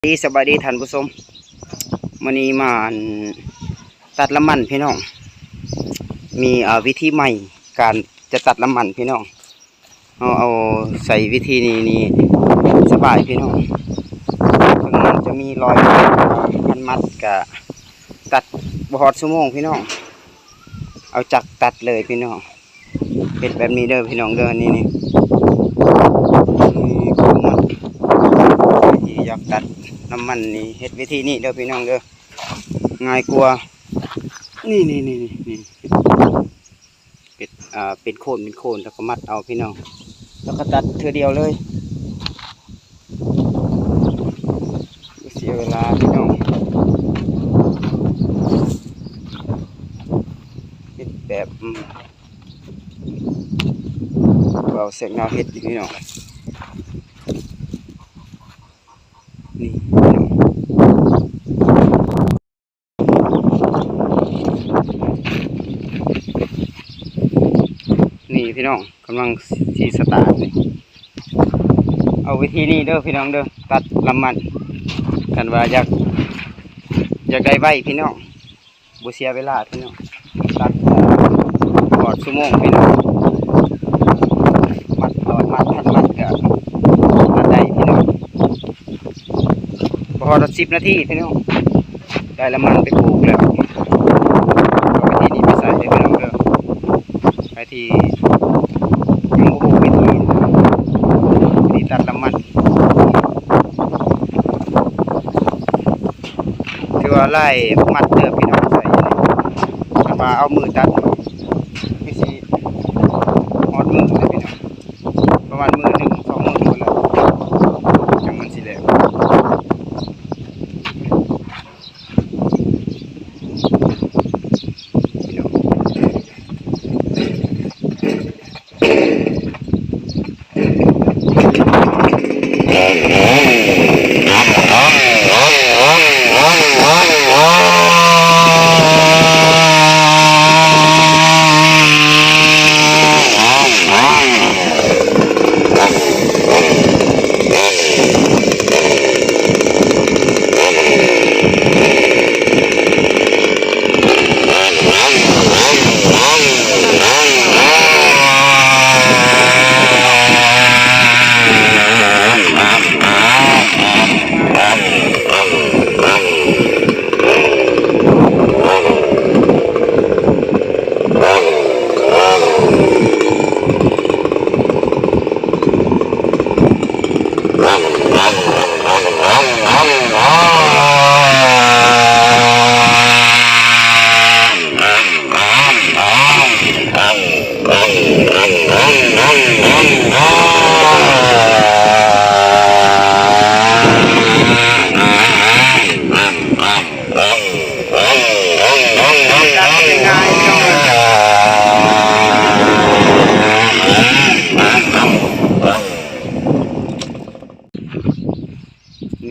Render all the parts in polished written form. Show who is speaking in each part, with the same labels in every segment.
Speaker 1: สบายดีท่านผู้ชมวันนี้มาตัดละมันพี่น้องมีวิธีใหม่การจะตัดละมันพี่น้องเอาใส่วิธีนี้สบายพี่น้องถึงมันจะมีรอยพันมัดกับตัดบอดชั่วโมงพี่น้องเอาจักตัดเลยพี่น้องเป็นแบบนี้เด้อพี่น้องเด้อนี่ของมันที่อยากตัดน้ำมันนี่เฮ็ดวิธีนี้เด้อพี่น้องเด้อง่ายกว่านี่เป็นโคนแล้วก็มัดเอาพี่น้องแล้วก็ตัดเธอเดียวเลยเสียเวลาพี่น้องเป็นแบบเราเสกเงาเฮ็ดพี่น้องนี่พี่น้องกำลังสีสตาร์ทนี่เอาวิธีนี้เด้อพี่น้องเด้อตัดลำมันกันว่าอยากได้ใบพี่น้องบุเสียเวลาพี่น้องตัดกอดชั่วโมงพี่น้องมัดพันมัดกับมัดได้พี่น้องพอ10 นาทีพี่น้องได้ละมันไปปลูกแล้ววิธีนี้ไปใส่เลยพี่น้องเด้อไปที่ยังโอ้โหวิธีตัดละมันคือว่าไล่มัดเดือพี่น้องใส่มาเอามือตัดไม่ใช่หอดมือเลยพี่น้องประมาณมือ1-2 มือหมดแล้วจังมันสิแล้ว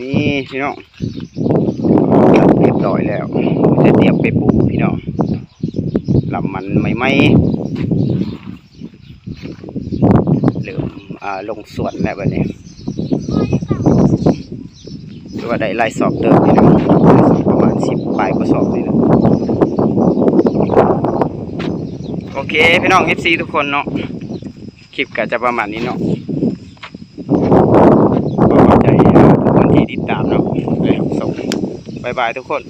Speaker 1: นี่พี่น้องเรียบร้อยแล้วจะเตรียมไปปลูกพี่น้องลำมันไม่เหลือลงสวนแล้วแบบนี้หรือว่าได้ไล่สอบเติมพี่น้องประมาณ10 ปลายก็สอบนี่นะโอเคพี่น้อง FC ทุกคนเนาะคลิปก็จะประมาณนี้เนาะขอบใจทุกคนที่ติดตามเนาะส่งบายบายทุกคน